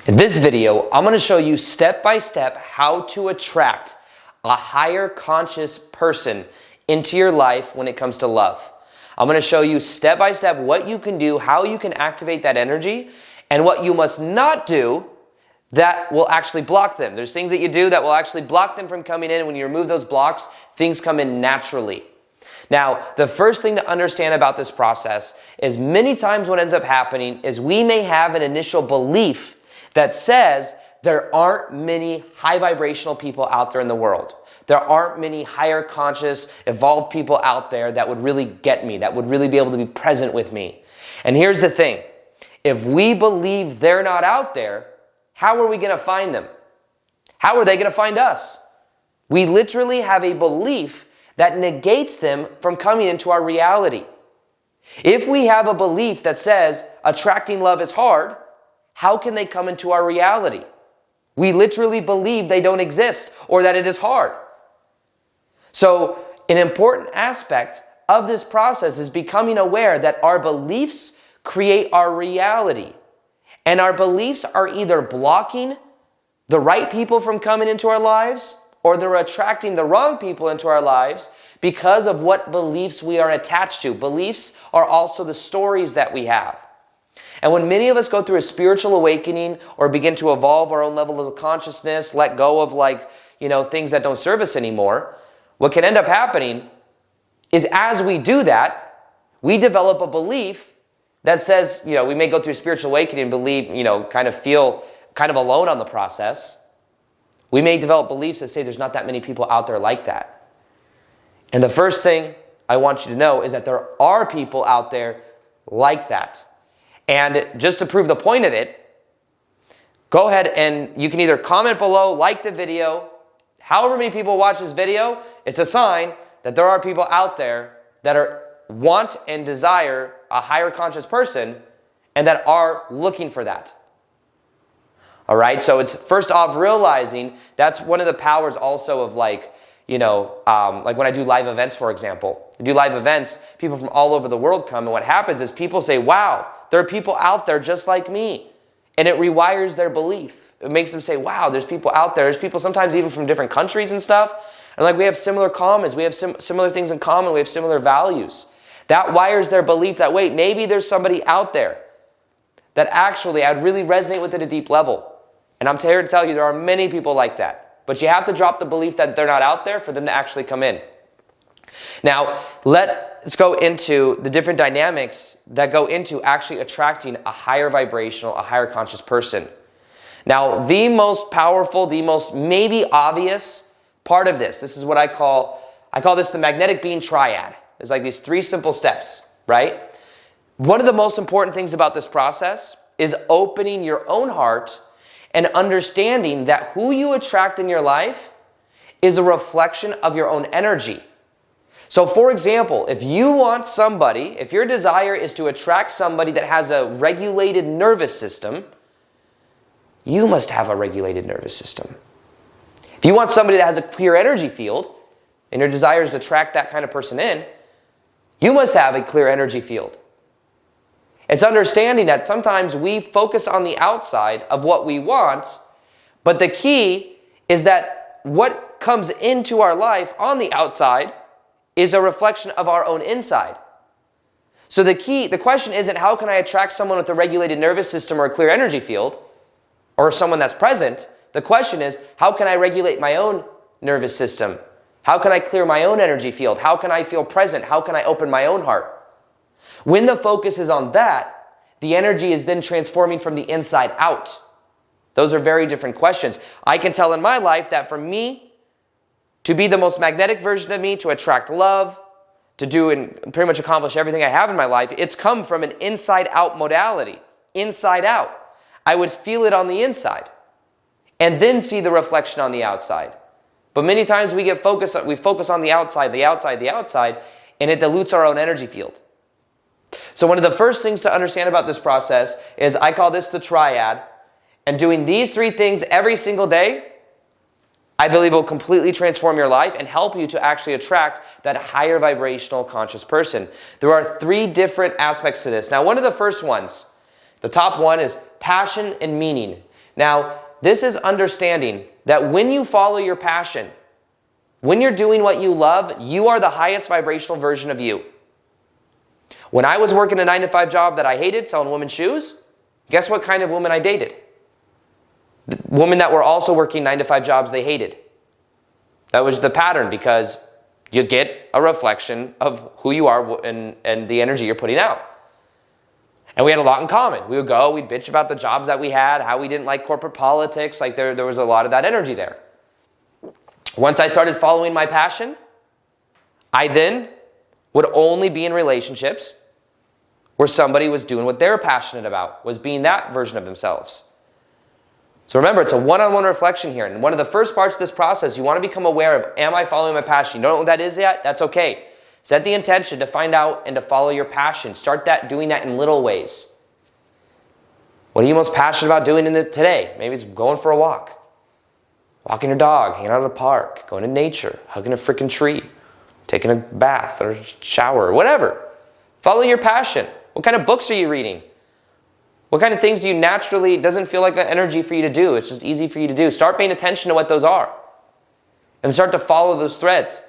In this video, I'm going to show you step by step how to attract a higher conscious person into your life when it comes to love. I'm going to show you step by step what you can do, how you can activate that energy, and what you must not do that will actually block them. There's things that you do that will actually block them from coming in, and when you remove those blocks, things come in naturally. Now, the first thing to understand about this process is many times what ends up happening is we may have an initial belief that says there aren't many high vibrational people out there in the world. There aren't many higher conscious, evolved people out there that would really get me, that would really be able to be present with me. And here's the thing. If we believe they're not out there, how are we going to find them? How are they going to find us? We literally have a belief that negates them from coming into our reality. If we have a belief that says attracting love is hard, how can they come into our reality? We literally believe they don't exist or that it is hard. So an important aspect of this process is becoming aware that our beliefs create our reality. And our beliefs are either blocking the right people from coming into our lives, or they're attracting the wrong people into our lives because of what beliefs we are attached to. Beliefs are also the stories that we have. And when many of us go through a spiritual awakening or begin to evolve our own level of consciousness, let go of things that don't serve us anymore, what can end up happening is as we do that, we develop a belief that says, we may go through spiritual awakening and believe, feel kind of alone on the process. We may develop beliefs that say there's not that many people out there like that. And the first thing I want you to know is that there are people out there like that. And just to prove the point of it, go ahead and you can either comment below, like the video. However many people watch this video, it's a sign that there are people out there that want and desire a higher conscious person and that are looking for that. All right, so it's first off realizing that's one of the powers also of like when I do live events, for example. I do live events, people from all over the world come, and what happens is people say, wow, there are people out there just like me. And it rewires their belief. It makes them say, wow, there's people out there. There's people sometimes even from different countries and stuff. And we have similar commons. We have similar things in common. We have similar values. That wires their belief that, wait, maybe there's somebody out there that actually I'd really resonate with at a deep level. And I'm here to tell you there are many people like that. But you have to drop the belief that they're not out there for them to actually come in. Now, let's go into the different dynamics that go into actually attracting a higher vibrational, a higher conscious person. Now, the most powerful, the most maybe obvious part of this is what I call this the magnetic being triad. It's like these 3 simple steps, right? One of the most important things about this process is opening your own heart and understanding that who you attract in your life is a reflection of your own energy. So for example, if your desire is to attract somebody that has a regulated nervous system, you must have a regulated nervous system. If you want somebody that has a clear energy field, and your desire is to attract that kind of person in, you must have a clear energy field. It's understanding that sometimes we focus on the outside of what we want, but the key is that what comes into our life on the outside is a reflection of our own inside. So the question isn't how can I attract someone with a regulated nervous system or a clear energy field, or someone that's present. The question is, how can I regulate my own nervous system? How can I clear my own energy field? How can I feel present? How can I open my own heart? When the focus is on that, the energy is then transforming from the inside out. Those are very different questions. I can tell in my life that for me to be the most magnetic version of me, to attract love, to do and pretty much accomplish everything I have in my life, it's come from an inside-out modality. Inside out. I would feel it on the inside and then see the reflection on the outside. But many times we focus on the outside, and it dilutes our own energy field. So one of the first things to understand about this process is I call this the triad. And doing these 3 things every single day, I believe will completely transform your life and help you to actually attract that higher vibrational conscious person. There are 3 different aspects to this. Now, one of the first ones, the top one is passion and meaning. Now, this is understanding that when you follow your passion, when you're doing what you love, you are the highest vibrational version of you. When I was working a 9-to-5 job that I hated, selling women's shoes, guess what kind of women I dated? The women that were also working 9-to-5 jobs they hated. That was the pattern, because you get a reflection of who you are and the energy you're putting out. And we had a lot in common. We would go, we'd bitch about the jobs that we had, how we didn't like corporate politics. Like there was a lot of that energy there. Once I started following my passion, I then would only be in relationships where somebody was doing what they're passionate about, was being that version of themselves. So remember, it's a one-on-one reflection here. And one of the first parts of this process, you want to become aware of, am I following my passion? You don't know what that is yet? That's okay. Set the intention to find out and to follow your passion. Start doing that in little ways. What are you most passionate about doing today? Maybe it's going for a walk, walking your dog, hanging out in a park, going to nature, hugging a freaking tree, taking a bath or shower, or whatever. Follow your passion. What kind of books are you reading? What kind of things do you naturally, doesn't feel like an energy for you to do? It's just easy for you to do. Start paying attention to what those are. And start to follow those threads.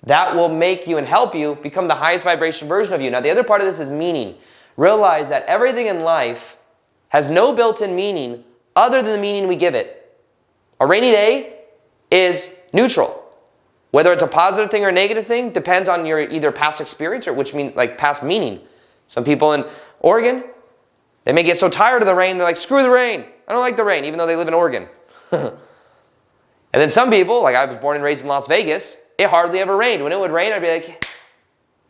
That will make you and help you become the highest vibration version of you. Now, the other part of this is meaning. Realize that everything in life has no built-in meaning other than the meaning we give it. A rainy day is neutral. Whether it's a positive thing or a negative thing depends on your either past experience or which mean like past meaning. Some people in Oregon, they may get so tired of the rain, they're like, screw the rain. I don't like the rain, even though they live in Oregon. And then some people, like I was born and raised in Las Vegas, it hardly ever rained. When it would rain, I'd be like,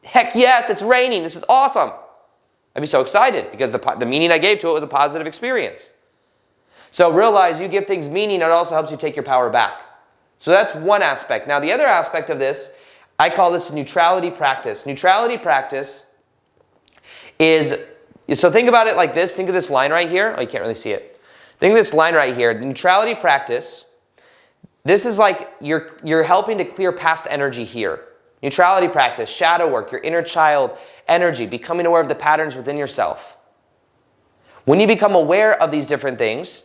heck yes, it's raining. This is awesome. I'd be so excited because the meaning I gave to it was a positive experience. So realize you give things meaning, it also helps you take your power back. So that's one aspect. Now the other aspect of this, I call this neutrality practice. Neutrality practice is, so think about it like this. Think of this line right here. Oh, you can't really see it. Think of this line right here. Neutrality practice. This is like you're helping to clear past energy here. Neutrality practice, shadow work, your inner child energy, becoming aware of the patterns within yourself. When you become aware of these different things,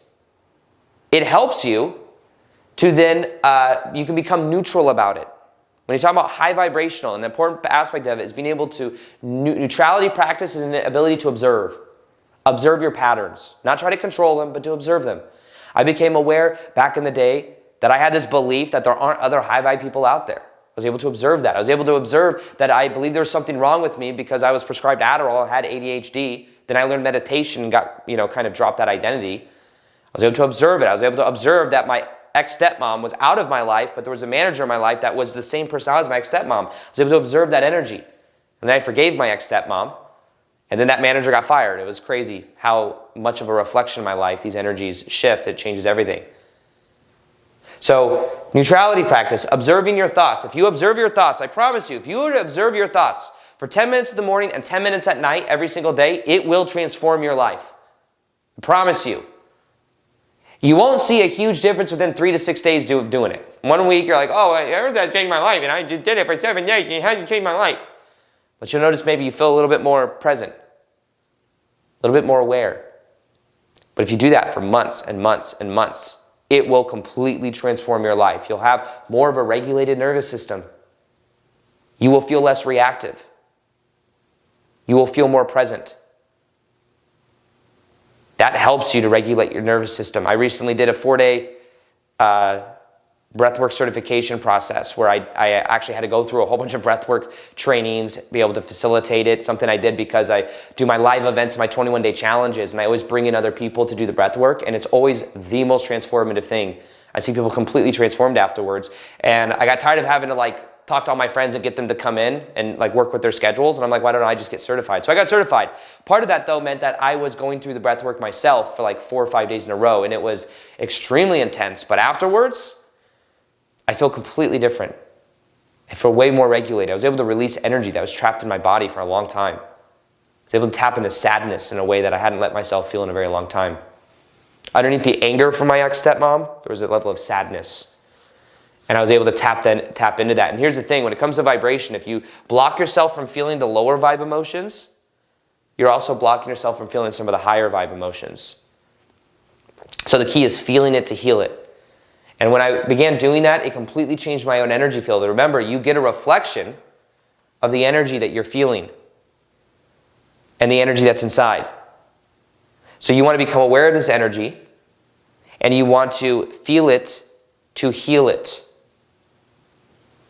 it helps you to then, you can become neutral about it. When you talk about high vibrational, an important aspect of it is being able to, neutrality practice is an ability to observe. Observe your patterns. Not try to control them, but to observe them. I became aware back in the day that I had this belief that there aren't other high vibe people out there. I was able to observe that. I was able to observe that I believed there was something wrong with me because I was prescribed Adderall, had ADHD. Then I learned meditation and got, kind of dropped that identity. I was able to observe it. I was able to observe that my ex-stepmom was out of my life, but there was a manager in my life that was the same personality as my ex-stepmom. I was able to observe that energy. And then I forgave my ex-stepmom. And then that manager got fired. It was crazy how much of a reflection in my life these energies shift. It changes everything. So, neutrality practice, observing your thoughts. If you observe your thoughts, I promise you, if you were to observe your thoughts for 10 minutes in the morning and 10 minutes at night every single day, it will transform your life. I promise you. You won't see a huge difference within 3 to 6 days of doing it. 1 week, you're like, oh, I heard that changed my life, and I just did it for 7 days, and it hasn't changed my life. But you'll notice maybe you feel a little bit more present, a little bit more aware. But if you do that for months and months and months, it will completely transform your life. You'll have more of a regulated nervous system. You will feel less reactive. You will feel more present. That helps you to regulate your nervous system. I recently did a 4-day breathwork certification process where I actually had to go through a whole bunch of breathwork trainings, be able to facilitate it, something I did because I do my live events, my 21-day challenges, and I always bring in other people to do the breathwork, and it's always the most transformative thing. I see people completely transformed afterwards, and I got tired of having to talk to all my friends and get them to come in and work with their schedules, and I'm like, why don't I just get certified? So I got certified. Part of that, though, meant that I was going through the breathwork myself for 4 or 5 days in a row, and it was extremely intense, but afterwards, I feel completely different. I feel way more regulated. I was able to release energy that was trapped in my body for a long time. I was able to tap into sadness in a way that I hadn't let myself feel in a very long time. Underneath the anger from my ex-stepmom, there was a level of sadness. And I was able to tap into that. And here's the thing, when it comes to vibration, if you block yourself from feeling the lower vibe emotions, you're also blocking yourself from feeling some of the higher vibe emotions. So the key is feeling it to heal it. And when I began doing that, it completely changed my own energy field. And remember, you get a reflection of the energy that you're feeling and the energy that's inside. So you want to become aware of this energy, and you want to feel it to heal it.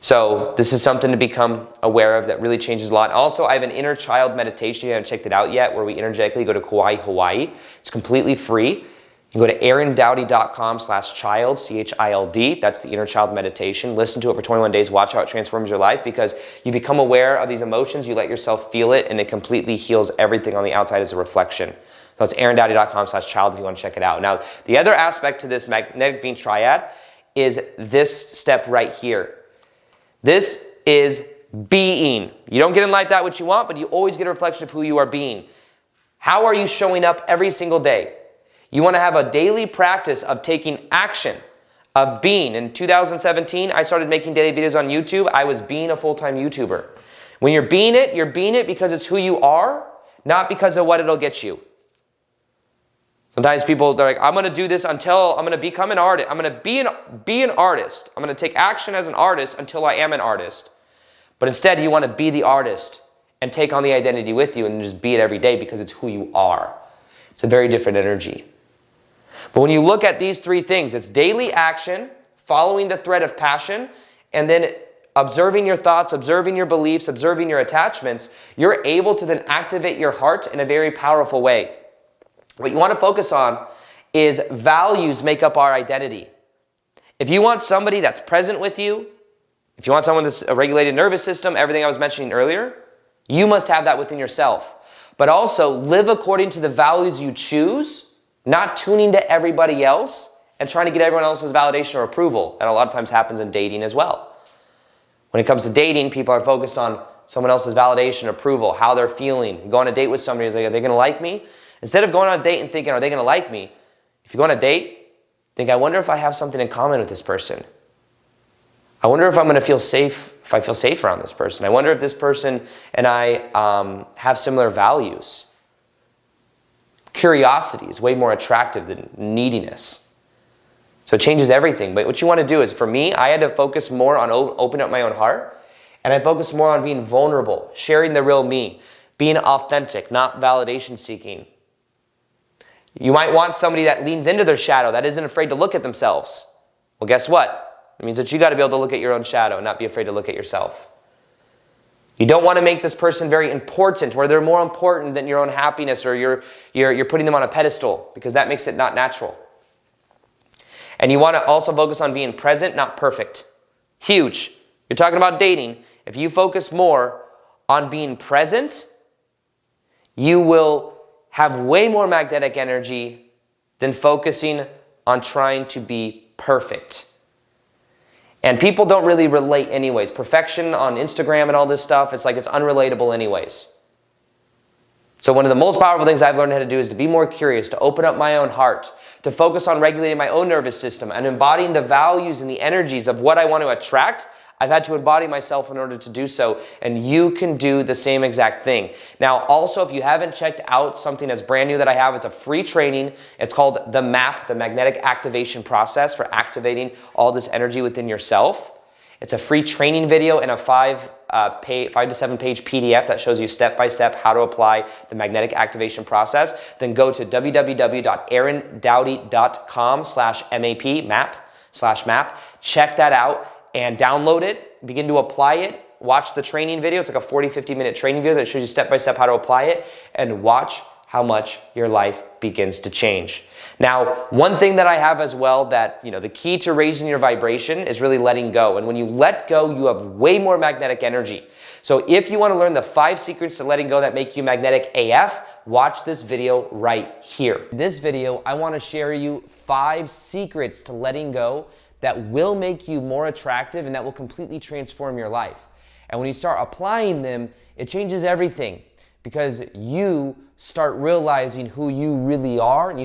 So this is something to become aware of that really changes a lot. Also, I have an inner child meditation. If you haven't checked it out yet, where we energetically go to Kauai, Hawaii. It's completely free. You can go to aarondowdy.com/child, C-H-I-L-D. That's the inner child meditation. Listen to it for 21 days. Watch how it transforms your life, because you become aware of these emotions. You let yourself feel it, and it completely heals everything on the outside as a reflection. So it's aarondowdy.com/child if you want to check it out. Now, the other aspect to this magnetic being triad is this step right here. This is being. You don't get in life that what you want, but you always get a reflection of who you are being. How are you showing up every single day? You want to have a daily practice of taking action, of being. In 2017, I started making daily videos on YouTube. I was being a full-time YouTuber. When you're being it because it's who you are, not because of what it'll get you. Sometimes people, they're like, I'm going to do this until I'm going to become an artist. I'm going to be an artist. I'm going to take action as an artist until I am an artist. But instead, you want to be the artist and take on the identity with you and just be it every day because it's who you are. It's a very different energy. But when you look at these three things, it's daily action, following the thread of passion, and then observing your thoughts, observing your beliefs, observing your attachments, you're able to then activate your heart in a very powerful way. What you want to focus on is values make up our identity. If you want somebody that's present with you, if you want someone that's a regulated nervous system, everything I was mentioning earlier, you must have that within yourself. But also live according to the values you choose, not tuning to everybody else and trying to get everyone else's validation or approval. That a lot of times happens in dating as well. When it comes to dating, people are focused on someone else's validation, approval, how they're feeling. You go on a date with somebody, like, are they going to like me? Instead of going on a date and thinking, are they going to like me? If you go on a date, think, I wonder if I have something in common with this person. I wonder if I'm going to feel safe, if I feel safe around this person. I wonder if this person and I have similar values. Curiosity is way more attractive than neediness. So it changes everything. But what you want to do is, for me, I had to focus more on opening up my own heart. And I focused more on being vulnerable, sharing the real me, being authentic, not validation seeking. You might want somebody that leans into their shadow, that isn't afraid to look at themselves. Well, guess what? It means that you got to be able to look at your own shadow and not be afraid to look at yourself. You don't want to make this person very important, where they're more important than your own happiness, or you're putting them on a pedestal, because that makes it not natural. And you want to also focus on being present, not perfect. Huge. You're talking about dating. If you focus more on being present, you will have way more magnetic energy than focusing on trying to be perfect. And people don't really relate anyways. Perfection on Instagram and all this stuff, it's like it's unrelatable anyways. So one of the most powerful things I've learned how to do is to be more curious, to open up my own heart, to focus on regulating my own nervous system and embodying the values and the energies of what I want to attract. I've had to embody myself in order to do so, and you can do the same exact thing. Now, also, if you haven't checked out something that's brand new that I have, it's a free training. It's called the MAP, the Magnetic Activation Process, for activating all this energy within yourself. It's a free training video and a 5 to 7 page PDF that shows you step by step how to apply the magnetic activation process. Then go to www.aarondowdy.com/map. Check that out and download it, begin to apply it, watch the training video. It's like a 40-50 minute training video that shows you step by step how to apply it, and watch how much your life begins to change. Now, one thing that I have as well, that, the key to raising your vibration is really letting go. And when you let go, you have way more magnetic energy. So if you want to learn the 5 secrets to letting go that make you magnetic AF, watch this video right here. In this video, I want to share you 5 secrets to letting go that will make you more attractive and that will completely transform your life. And when you start applying them, it changes everything, because you start realizing who you really are, and you